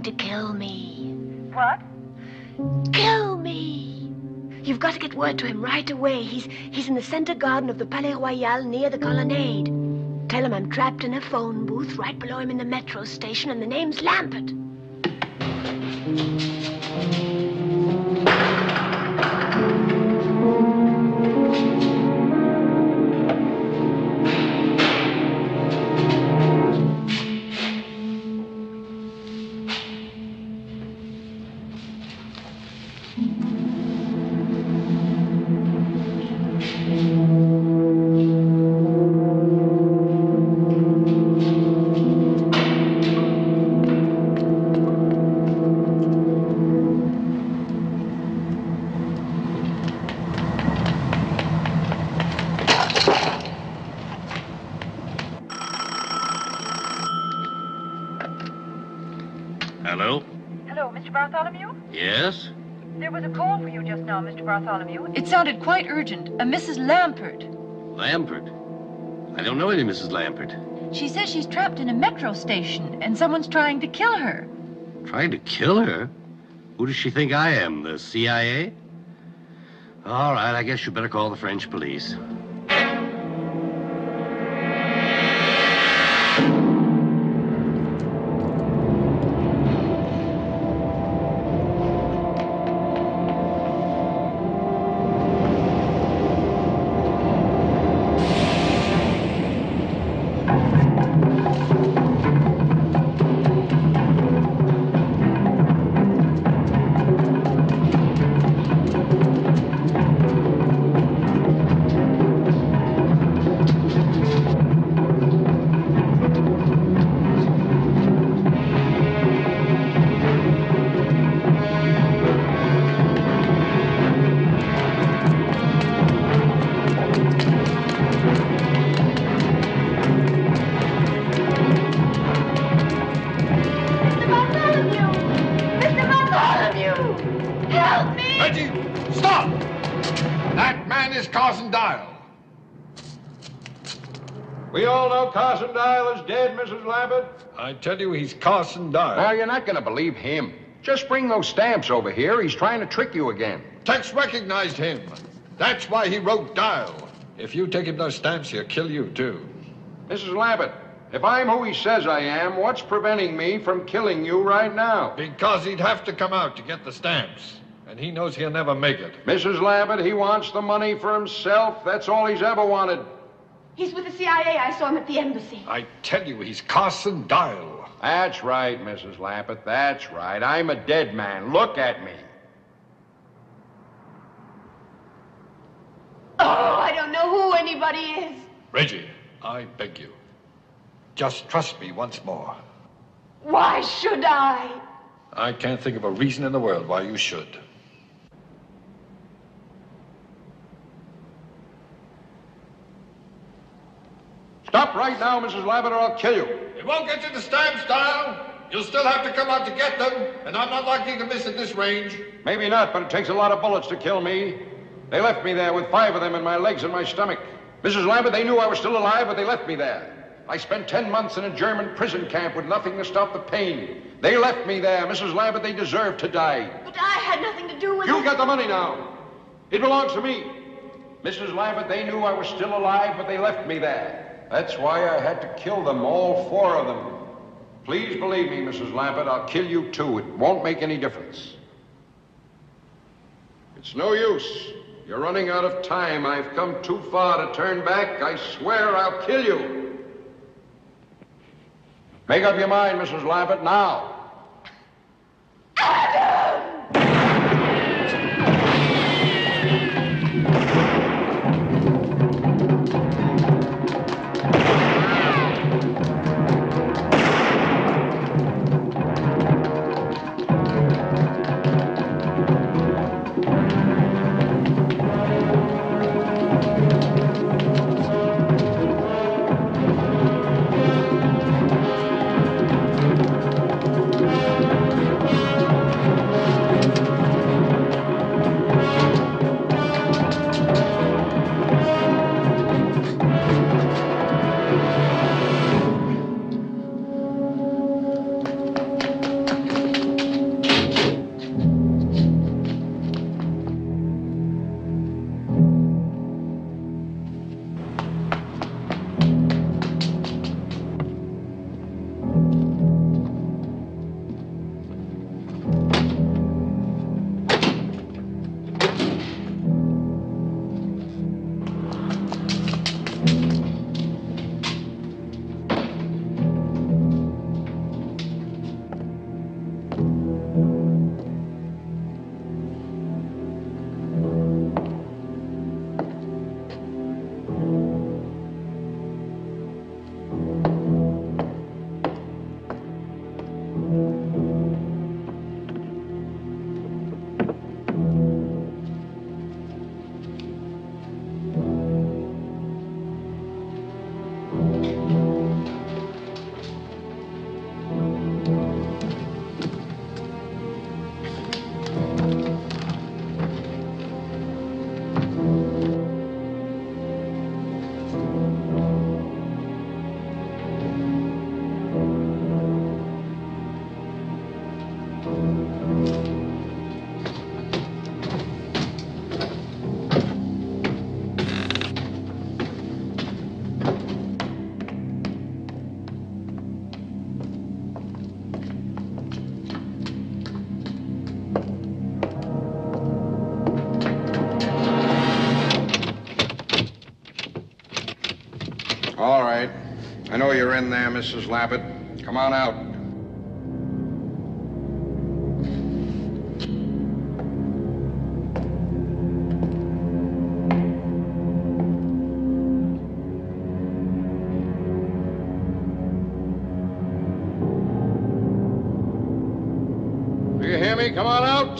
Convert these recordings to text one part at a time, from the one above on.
to kill me. What? Kill me! You've got to get word to him right away. He's in the center garden of the Palais Royal near the colonnade. Tell him I'm trapped in a phone booth right below him in the metro station, and the name's Lambert. Hello? Hello, Mr. Bartholomew? Yes? There was a call for you just now, Mr. Bartholomew. It sounded quite urgent. A Mrs. Lampert. Lampert? I don't know any Mrs. Lampert. She says she's trapped in a metro station, and someone's trying to kill her. Trying to kill her? Who does she think I am, the CIA? All right, I guess you better call the French police. We all know Carson Dial is dead, Mrs. Lambert. I tell you, he's Carson Dial. Well, you're not going to believe him. Just bring those stamps over here. He's trying to trick you again. Tex recognized him. That's why he wrote Dial. If you take him those stamps, he'll kill you, too. Mrs. Lambert, if I'm who he says I am, what's preventing me from killing you right now? Because he'd have to come out to get the stamps. And he knows he'll never make it. Mrs. Lambert, he wants the money for himself. That's all he's ever wanted. He's with the CIA. I saw him at the embassy. I tell you, he's Carson Dial. That's right, Mrs. Lambert. That's right. I'm a dead man. Look at me. Oh, I don't know who anybody is. Reggie, I beg you. Just trust me once more. Why should I? I can't think of a reason in the world why you should. Stop right now, Mrs. Lambert, or I'll kill you. It won't get you the stamps, Dial. You'll still have to come out to get them, and I'm not likely to miss at this range. Maybe not, but it takes a lot of bullets to kill me. They left me there with 5 of them in my legs and my stomach. Mrs. Lambert, they knew I was still alive, but they left me there. I spent 10 months in a German prison camp with nothing to stop the pain. They left me there. Mrs. Lambert, they deserved to die. But I had nothing to do with it. You got the money now. It belongs to me. Mrs. Lambert, they knew I was still alive, but they left me there. That's why I had to kill them, all 4 of them. Please believe me, Mrs. Lambert, I'll kill you too. It won't make any difference. It's no use. You're running out of time. I've come too far to turn back. I swear I'll kill you. Make up your mind, Mrs. Lambert, now. All right. I know you're in there, Mrs. Lampert. Come on out. Do you hear me? Come on out.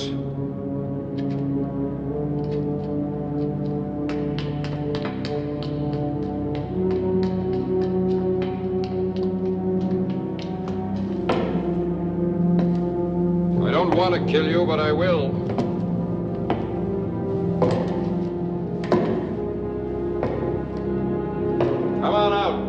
I don't want to kill you, but I will. Come on out.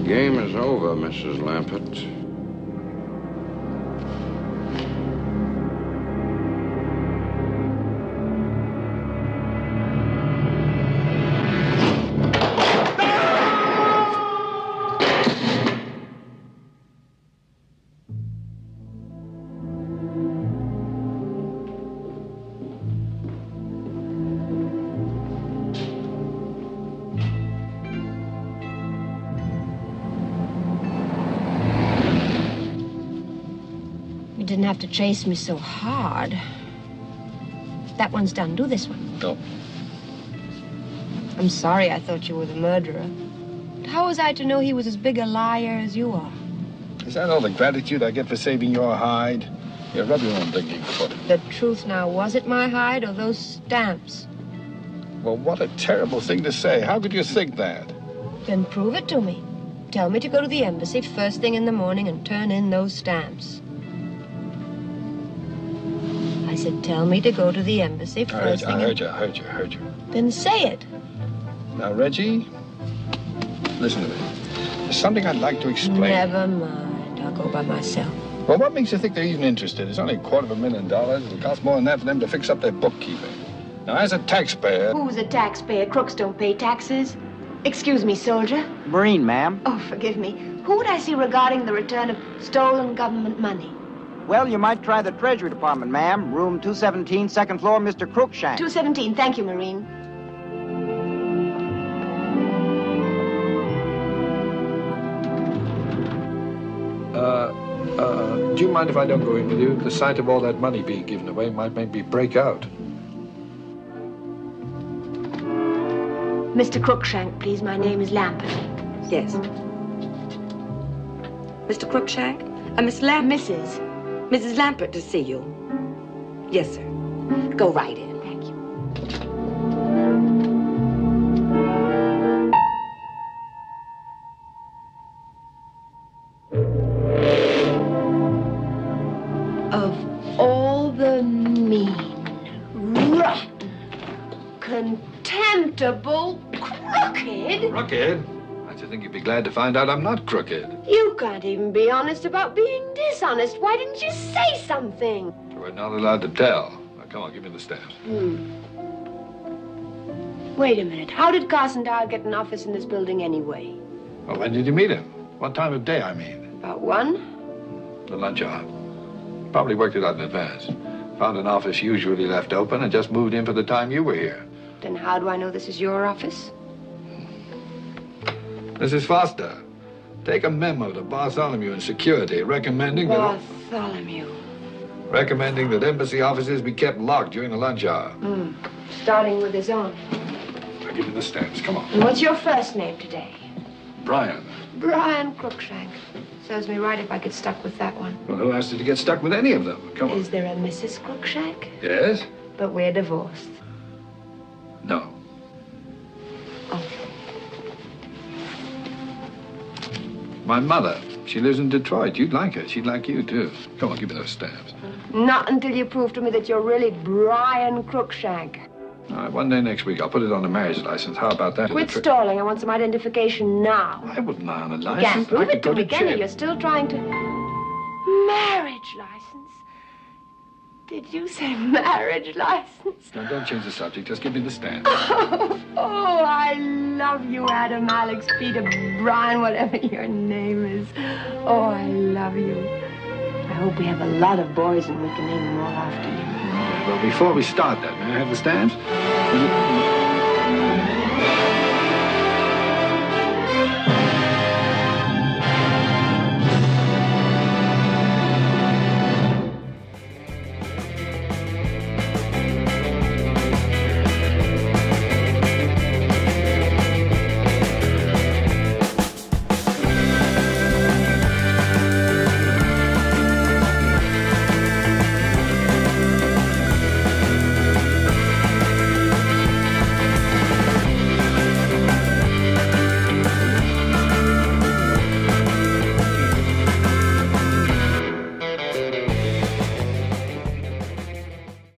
Game is over, Mrs. Lampert. You didn't have to chase me so hard. That one's done. Do this one. No. I'm sorry I thought you were the murderer. But how was I to know he was as big a liar as you are? Is that all the gratitude I get for saving your hide? You rub your own thinking for it. The truth now, was it my hide or those stamps? Well, what a terrible thing to say. How could you think that? Then prove it to me. Tell me to go to the embassy first thing in the morning and turn in those stamps. I said, tell me to go to the embassy first thing. I heard you. Then say it. Now, Reggie, listen to me. There's something I'd like to explain. Never mind. I'll go by myself. Well, what makes you think they're even interested? It's only $250,000. It'll cost more than that for them to fix up their bookkeeping. Now, as a taxpayer... Who's a taxpayer? Crooks don't pay taxes. Excuse me, soldier. Marine, ma'am. Oh, forgive me. Who would I see regarding the return of stolen government money? Well, you might try the Treasury Department, ma'am. Room 217, second floor, Mr. Crookshank. 217. Thank you, Marine. Do you mind if I don't go in with you? The sight of all that money being given away might make me break out. Mr. Crookshank, please. My name is Lampert. Yes. Mr. Crookshank? Miss Lampert. Mrs. Lampert to see you. Yes, sir. Go right in. Thank you. Of all the mean, rotten, contemptible, crooked... Crooked? I should think you'd be glad to find out I'm not crooked. You can't even be honest about being dishonest. Why didn't you say something? We're not allowed to tell. Now, come on, give me the stamps. Wait a minute. How did Carson Dial get an office in this building anyway? Well, when did you meet him? What time of day, I mean? About 1? The lunch hour. Probably worked it out in advance. Found an office usually left open and just moved in for the time you were here. Then how do I know this is your office? Mrs. Foster, take a memo to Bartholomew in security recommending Bartholomew. recommending that embassy offices be kept locked during the lunch hour. Starting with his own. I'll give you the stamps. Come on. And what's your first name today? Brian. Brian Crookshank. Serves me right if I get stuck with that one. Well, who asked you to get stuck with any of them? Come on. Is there a Mrs. Crookshank? Yes? But we're divorced. No. Oh. My mother She lives in Detroit. You'd like her. She'd like you, too. Come on, give me those stamps. Not until you prove to me that you're really Brian Crookshank. All right, one day next week, I'll put it on the marriage license. How about that? Quit stalling. I want some identification now. I wouldn't lie on a You license. can't prove I could it to go me, can you? jail. You're still trying to... Marriage license? Did you say marriage license? Now, don't change the subject. Just give me the stamp. Oh, I love you, Adam, Alex, Peter, Brian, whatever your name is. Oh, I love you. I hope we have a lot of boys and we can name them all after you. Well, before we start that, may I have the stamps?